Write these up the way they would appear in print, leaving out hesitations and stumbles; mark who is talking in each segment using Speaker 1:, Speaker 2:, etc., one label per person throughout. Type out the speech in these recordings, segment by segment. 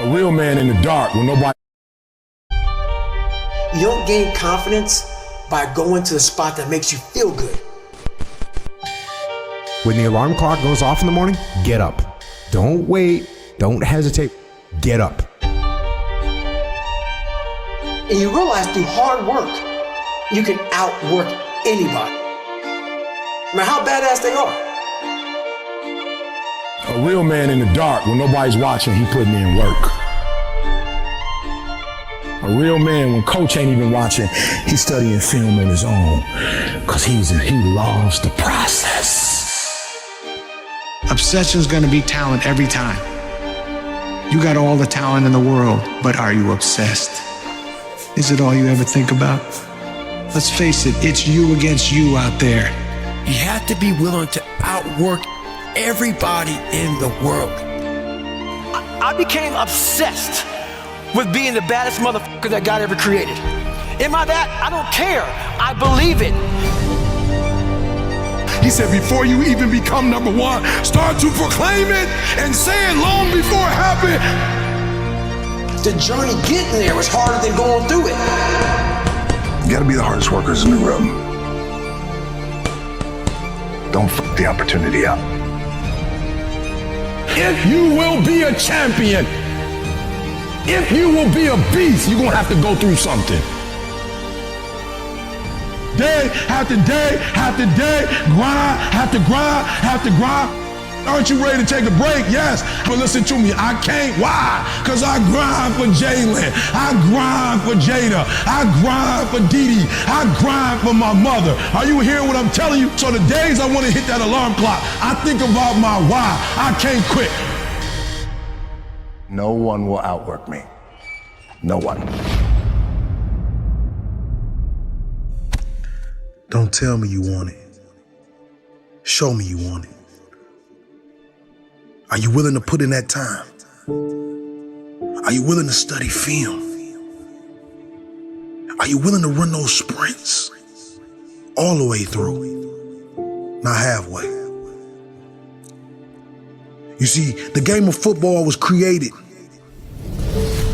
Speaker 1: A real man in the dark when nobody...
Speaker 2: You don't gain confidence by going to the spot that makes you feel good.
Speaker 3: When the alarm clock goes off in the morning, get up. Don't wait. Don't hesitate. Get up.
Speaker 2: And you realize through hard work, you can outwork anybody, no matter how badass they are.
Speaker 1: A real man in the dark when nobody's watching, he putting in work. A real man when coach ain't even watching, he's studying film on his own, because he loves the process.
Speaker 4: Obsession's gonna be talent every time. You got all the talent in the world, but are you obsessed? Is it all you ever think about? Let's face it, it's you against you out there.
Speaker 5: You have to be willing to outwork everybody in the world.
Speaker 6: I became obsessed with being the baddest motherfucker that God ever created. Am I that? I don't care. I believe it.
Speaker 7: He said, before you even become number one, start to proclaim it and say it long before it happened.
Speaker 2: The journey getting there was harder than going through it.
Speaker 8: You gotta be the hardest workers in the room. Don't fuck the opportunity up.
Speaker 1: If you will be a champion, if you will be a beast, you're gonna have to go through something.
Speaker 7: Day after day after day, grind, have to grind, have to grind. Aren't you ready to take a break? Yes, but listen to me, I can't. Why? Because I grind for Jalen, I grind for Jada, I grind for Dee Dee, I grind for my mother. Are you hearing what I'm telling you? So the days I want to hit that alarm clock, I think about my why. I can't quit.
Speaker 8: No one will outwork me. No one.
Speaker 9: Don't tell me you want it. Show me you want it. Are you willing to put in that time? Are you willing to study film? Are you willing to run those sprints all the way through, not halfway? You see, the game of football was created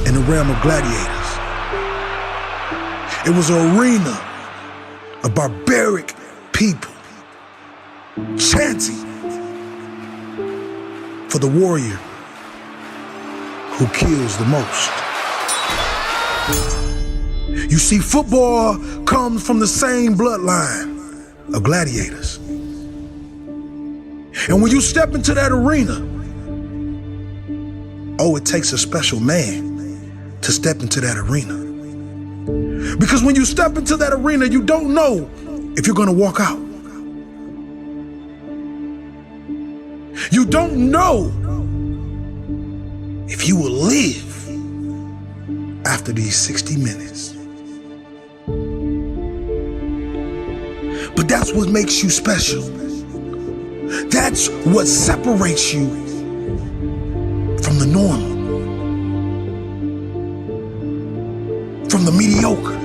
Speaker 9: in the realm of gladiators. It was an arena of barbaric people chanting for the warrior who kills the most. You see, football comes from the same bloodline of gladiators. And when you step into that arena, oh, it takes a special man to step into that arena. Because when you step into that arena, you don't know if you're gonna walk out. You don't know if you will live after these 60 minutes. But that's what makes you special. That's what separates you from the normal, from the mediocre.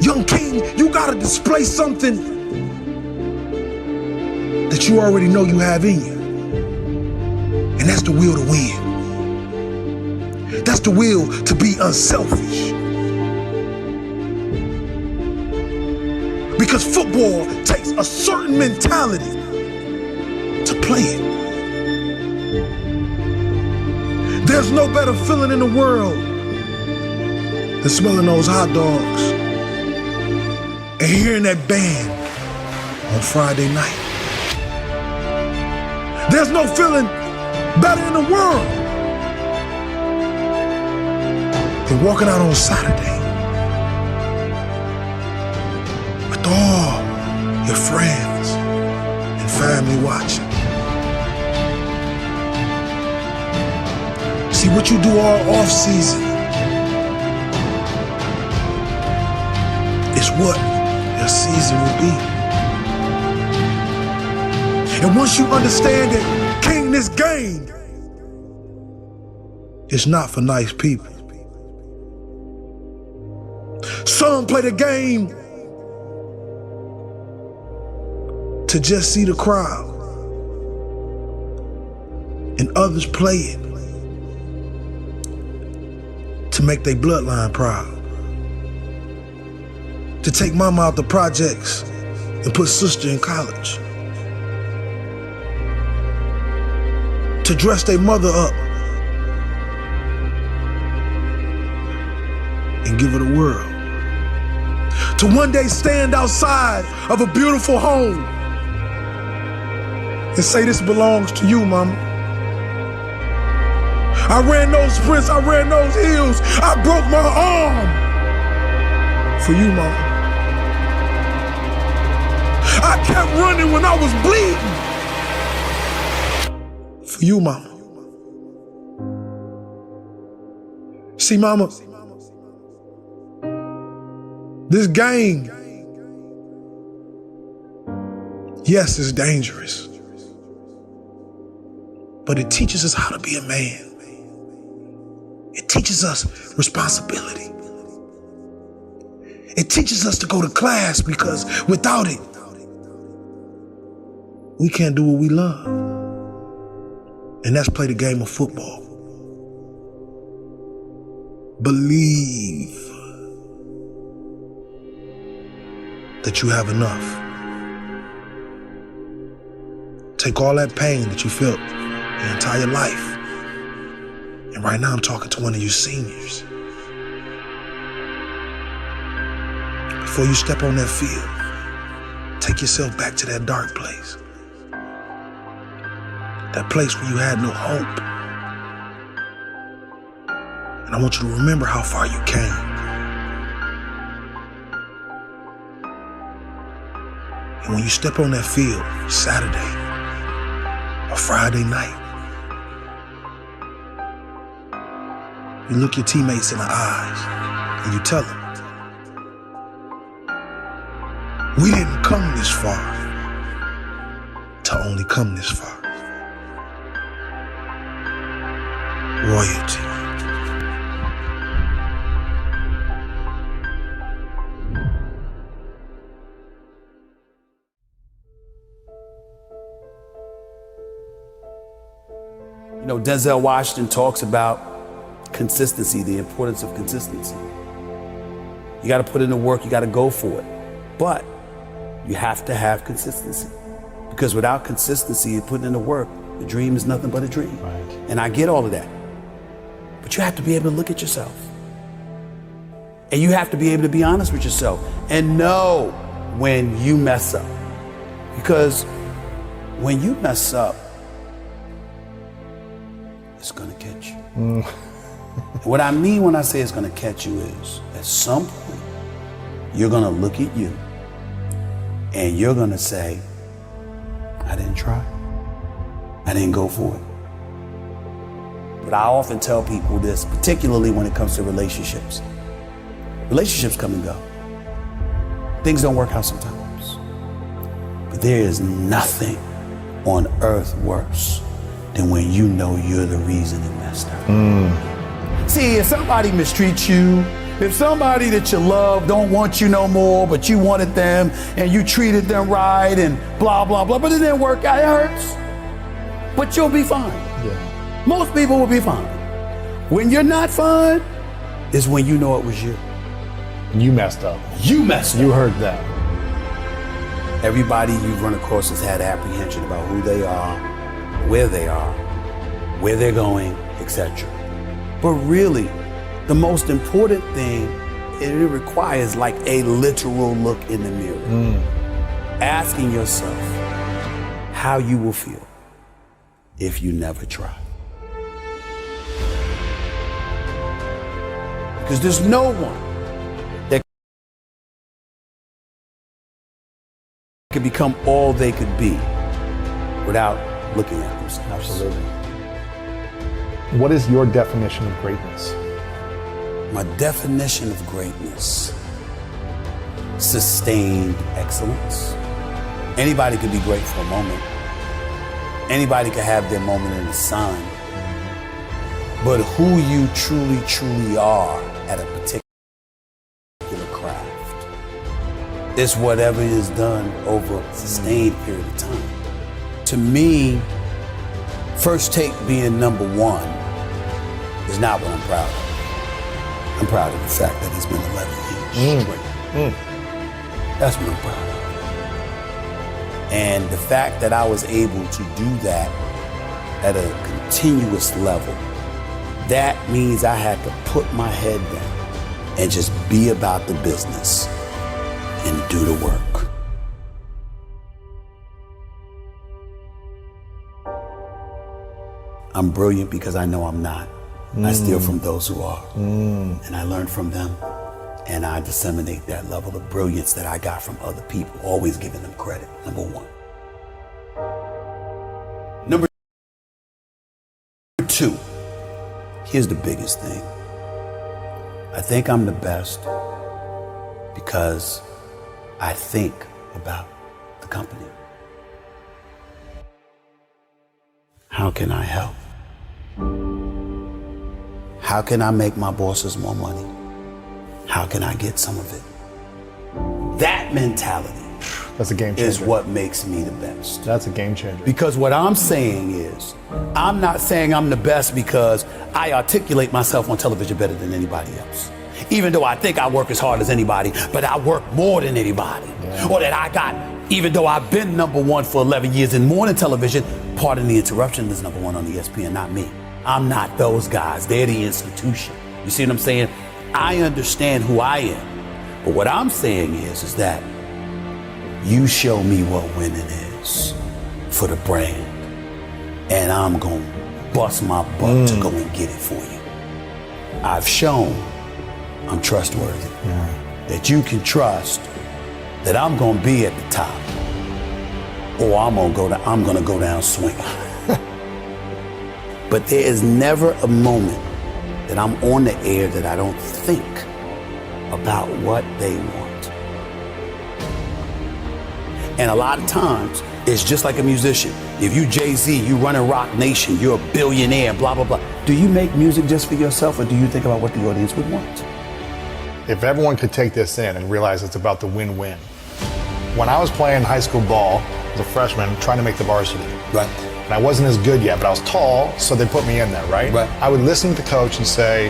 Speaker 9: Young king, you gotta display something that you already know you have in you. And that's the will to win. That's the will to be unselfish. Because football takes a certain mentality to play it. There's no better feeling in the world than smelling those hot dogs and hearing that band on Friday night. There's no feeling better in the world than walking out on Saturday with all your friends and family watching. See, what you do all off season is what your season will be. And once you understand that, King, this game is not for nice people. Some play the game to just see the crowd. and others play it to make their bloodline proud. To take mama out the projects and put sister in college. To dress their mother up and give her the world. To one day stand outside of a beautiful home and say, this belongs to you, mama. I ran those sprints, I ran those hills, I broke my arm for you, mama. I kept running when I was bleeding for you, mama. See, mama, this game, yes, it's dangerous, but it teaches us how to be a man. It teaches us responsibility. It teaches us to go to class, because without it, we can't do what we love. And that's play the game of football. Believe that you have enough. Take all that pain that you felt your entire life. And right now I'm talking to one of you seniors. Before you step on that field, take yourself back to that dark place. That place where you had no hope. And I want you to remember how far you came. And when you step on that field, Saturday or Friday night, you look your teammates in the eyes and you tell them, we didn't come this far to only come this far. Royalty.
Speaker 10: You know, Denzel Washington talks about consistency, the importance of consistency. You got to put in the work, you got to go for it. But you have to have consistency. Because without consistency and putting in the work, the dream is nothing but a dream. Right. And I get all of that. But you have to be able to look at yourself. And you have to be able to be honest with yourself and know when you mess up. Because when you mess up, it's gonna catch you. And what I mean when I say it's gonna catch you is, at some point, you're gonna look at you and you're gonna say, I didn't try. I didn't go for it. But I often tell people this, particularly when it comes to relationships. Relationships come and go. Things don't work out sometimes. But there is nothing on earth worse than when you know you're the reason it messed up. See, if somebody mistreats you, if somebody that you love don't want you no more, but you wanted them and you treated them right and blah, blah, blah, but it didn't work out, it hurts. But you'll be fine. Yeah. Most people will be fine. When you're not fine is when you know it was you.
Speaker 11: You messed up.
Speaker 10: You messed up.
Speaker 11: You heard that.
Speaker 10: Everybody you've run across has had apprehension about who they are, where they're going, etc. But really, the most important thing, it requires like a literal look in the mirror. Asking yourself how you will feel if you never try. Because there's no one that could become all they could be without looking at themselves.
Speaker 11: Absolutely. What is your definition of greatness?
Speaker 10: My definition of greatness: sustained excellence. Anybody could be great for a moment. Anybody could have their moment in the sun. But who you truly, truly are at a particular craft is whatever is done over a sustained period of time. To me, First Take being number one is not what I'm proud of. I'm proud of the fact that it's been 11 years straight. That's what I'm proud of. And the fact that I was able to do that at a continuous level, that means I had to put my head down and just be about the business and do the work. I'm brilliant because I know I'm not. I steal from those who are. And I learn from them. And I disseminate that level of brilliance that I got from other people, always giving them credit, number one. Number two, here's the biggest thing. I think I'm the best because I think about the company. How can I help? How can I make my bosses more money? How can I get some of it? That mentality
Speaker 11: That's a game changer.
Speaker 10: is what makes me the best.
Speaker 11: That's a game changer.
Speaker 10: Because what I'm saying is, I'm not saying I'm the best because I articulate myself on television better than anybody else. Even though I think I work as hard as anybody, but I work more than anybody. Yeah. Or that I got, even though I've been number one for 11 years in morning television, pardon the interruption, is number one on ESPN, not me. I'm not those guys. They're the institution. You see what I'm saying? I understand who I am. But what I'm saying is that you show me what winning is for the brand, and I'm going to bust my butt to go and get it for you. I've shown I'm trustworthy, that you can trust that I'm going to be at the top, or I'm going to go down swinging. But there is never a moment that I'm on the air that I don't think about what they want. And a lot of times, it's just like a musician. If you Jay-Z, you running Rock Nation, you're a billionaire, blah, blah, blah. Do you make music just for yourself, or do you think about what the audience would want?
Speaker 11: If everyone could take this in and realize it's about the win-win. When I was playing high school ball as a freshman, trying to make the varsity.
Speaker 10: Right.
Speaker 11: And I wasn't as good yet, but I was tall, so they put me in there, right? I would listen to the coach and say,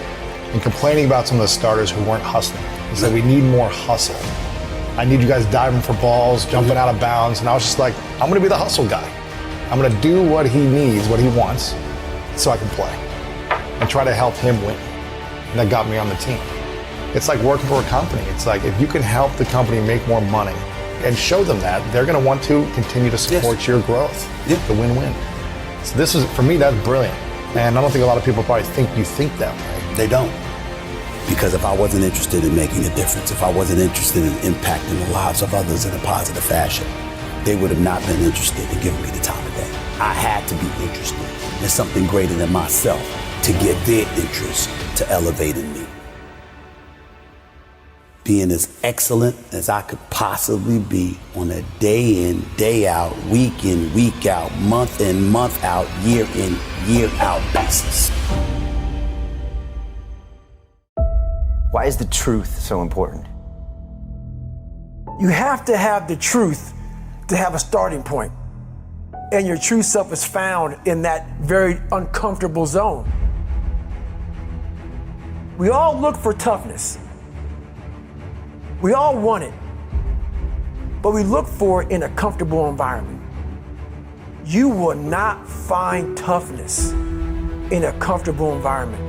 Speaker 11: and complaining about some of the starters who weren't hustling. He said, we need more hustle. I need you guys diving for balls, jumping out of bounds. And I was just like, I'm gonna be the hustle guy. I'm gonna do what he needs, what he wants, so I can play. And try to help him win. And that got me on the team. It's like working for a company. It's like, if you can help the company make more money and show them that, they're gonna want to continue to support your growth. The win-win. So this is, for me, that's brilliant. And I don't think a lot of people probably think you think that way.
Speaker 10: They don't. Because if I wasn't interested in making a difference, if I wasn't interested in impacting the lives of others in a positive fashion, they would have not been interested in giving me the time of day. I had to be interested in something greater than myself to get their interest to elevate in me. Being as excellent as I could possibly be on a day in, day out, week in, week out, month in, month out, year in, year out basis.
Speaker 12: Why is the truth so important?
Speaker 6: You have to have the truth to have a starting point. And your true self is found in that very uncomfortable zone. We all look for toughness. We all want it. But we look for it in a comfortable environment. You will not find toughness in a comfortable environment.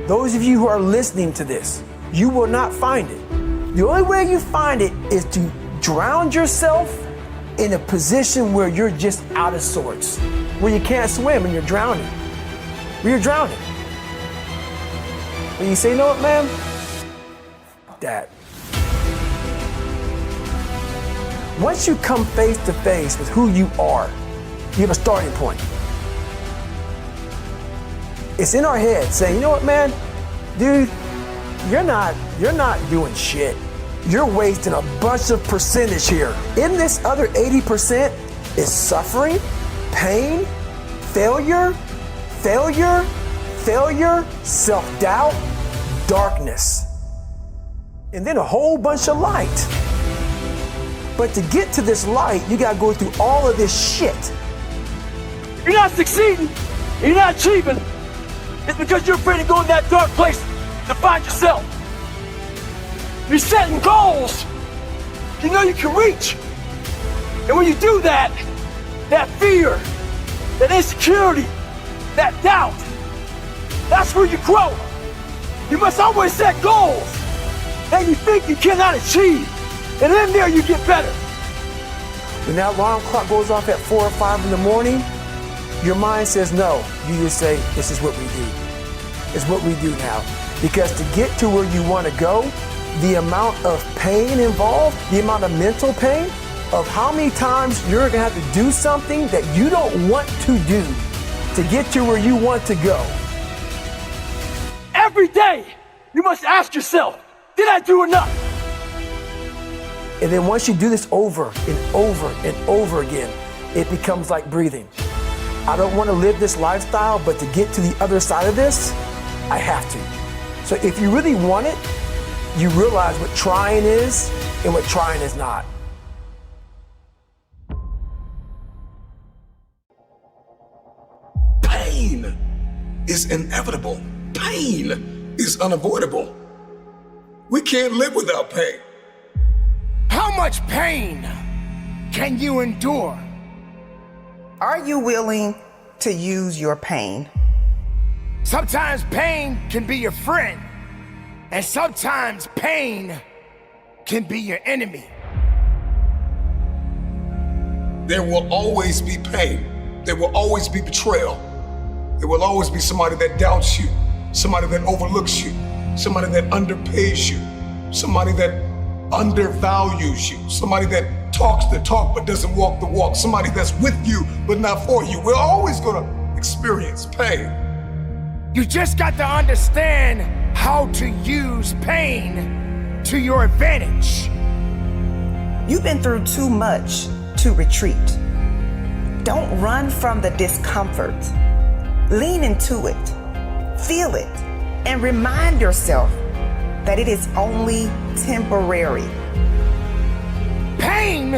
Speaker 6: Those of you who are listening to this, you will not find it. The only way you find it is to drown yourself in a position where you're just out of sorts, where you can't swim and you're drowning. Where you're drowning. And you say, you know what, man? That. Once you come face to face with who you are, you have a starting point. It's in our head saying, you know what, man? Dude, you're not doing shit. You're wasting a bunch of percentage here. In this other 80% is suffering, pain, failure, self-doubt, darkness, and then a whole bunch of light. But to get to this light, you gotta go through all of this shit. you're not succeeding, you're not achieving, it's because you're afraid to go in that dark place to find yourself. You're setting goals you know you can reach. And when you do that, that fear, that insecurity, that doubt, that's where you grow. You must always set goals that you think you cannot achieve. And in there you get better. When that alarm clock goes off at 4 or 5 in the morning, your mind says no. You just say, this is what we do. It's what we do now. Because to get to where you want to go, the amount of pain involved, the amount of mental pain, of how many times you're gonna have to do something that you don't want to do to get to where you want to go. Every day, you must ask yourself, did I do enough? And then once you do this over and over and over again, it becomes like breathing. I don't want to live this lifestyle, but to get to the other side of this, I have to. So if you really want it, you realize what trying is and what trying is not.
Speaker 7: Pain is inevitable. Pain is unavoidable. We can't live without pain.
Speaker 5: How much pain can you endure?
Speaker 13: Are you willing to use your pain?
Speaker 5: Sometimes pain can be your friend, and sometimes pain can be your enemy.
Speaker 7: There will always be pain. There will always be betrayal. There will always be somebody that doubts you, somebody that overlooks you, somebody that underpays you, somebody that undervalues you, somebody that talks the talk but doesn't walk the walk, somebody that's with you but not for you. We're always gonna experience pain.
Speaker 5: You just got to understand how to use pain to your advantage.
Speaker 13: You've been through too much to retreat. Don't run from the discomfort. Lean into it, feel it, and remind yourself that it is only temporary.
Speaker 5: Pain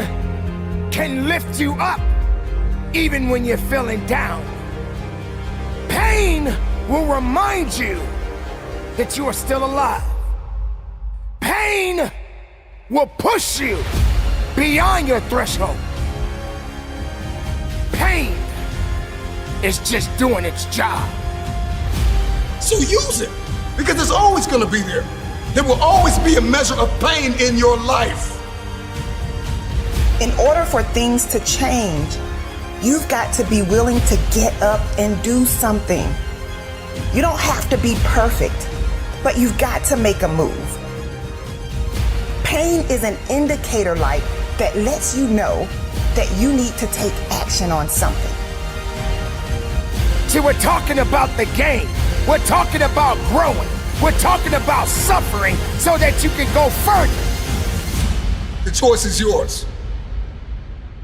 Speaker 5: can lift you up even when you're feeling down. Pain will remind you that you are still alive. Pain will push you beyond your threshold. Pain is just doing its job.
Speaker 7: So use it, because it's always gonna be there. There will always be a measure of pain in your life.
Speaker 13: In order for things to change, you've got to be willing to get up and do something. You don't have to be perfect, but you've got to make a move. Pain is an indicator light that lets you know that you need to take action on something.
Speaker 5: See, we're talking about the game. We're talking about growing. We're talking about suffering so that you can go further.
Speaker 7: The choice is yours.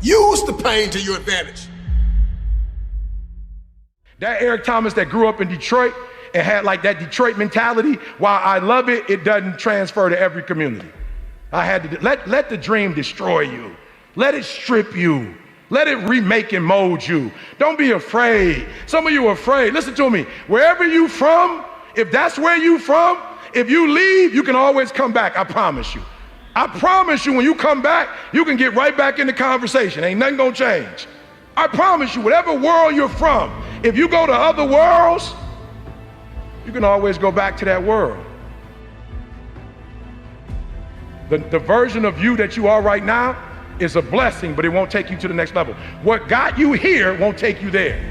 Speaker 7: Use the pain to your advantage.
Speaker 14: That Eric Thomas that grew up in Detroit and had like that Detroit mentality, while I love it, it doesn't transfer to every community. I had to let the dream destroy you. Let it strip you. Let it remake and mold you. Don't be afraid. Some of you are afraid. Listen to me. Wherever you from, if that's where you from, if you leave, you can always come back. I promise you. I promise you, when you come back, you can get right back in the conversation. Ain't nothing gonna change. I promise you, whatever world you're from, if you go to other worlds, you can always go back to that world. The version of you that you are right now is a blessing, but it won't take you to the next level. What got you here won't take you there.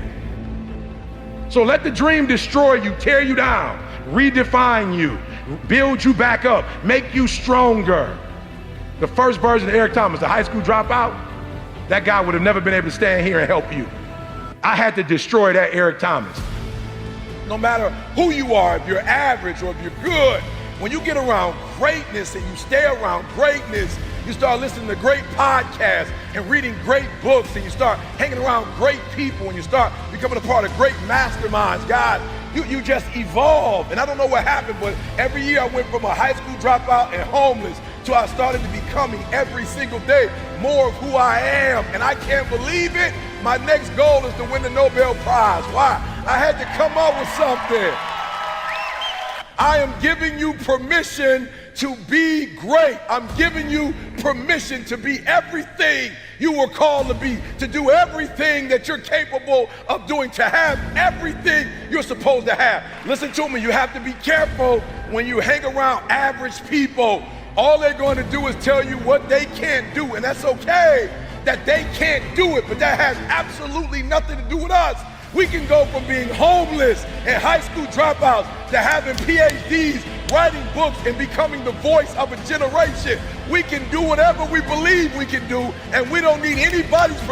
Speaker 14: So let the dream destroy you, tear you down, redefine you, build you back up, make you stronger. The first version of Eric Thomas, the high school dropout, that guy would have never been able to stand here and help you. I had to destroy that Eric Thomas. No matter who you are, if you're average or if you're good, when you get around greatness and you stay around greatness, you start listening to great podcasts and reading great books, and you start hanging around great people, and you start becoming a part of great masterminds. God, you just evolve. And I don't know what happened, but every year I went from a high school dropout and homeless to I started to becoming every single day more of who I am. And I can't believe it, my next goal is to win the Nobel Prize. Why? I had to come up with something. I am giving you permission to be great. I'm giving you permission to be everything you were called to be, to do everything that you're capable of doing, to have everything you're supposed to have. Listen to me, you have to be careful when you hang around average people. All they're going to do is tell you what they can't do, and that's okay that they can't do it, but that has absolutely nothing to do with us. We can go from being homeless and high school dropouts to having PhDs, writing books, and becoming the voice of a generation. We can do whatever we believe we can do, and we don't need anybody's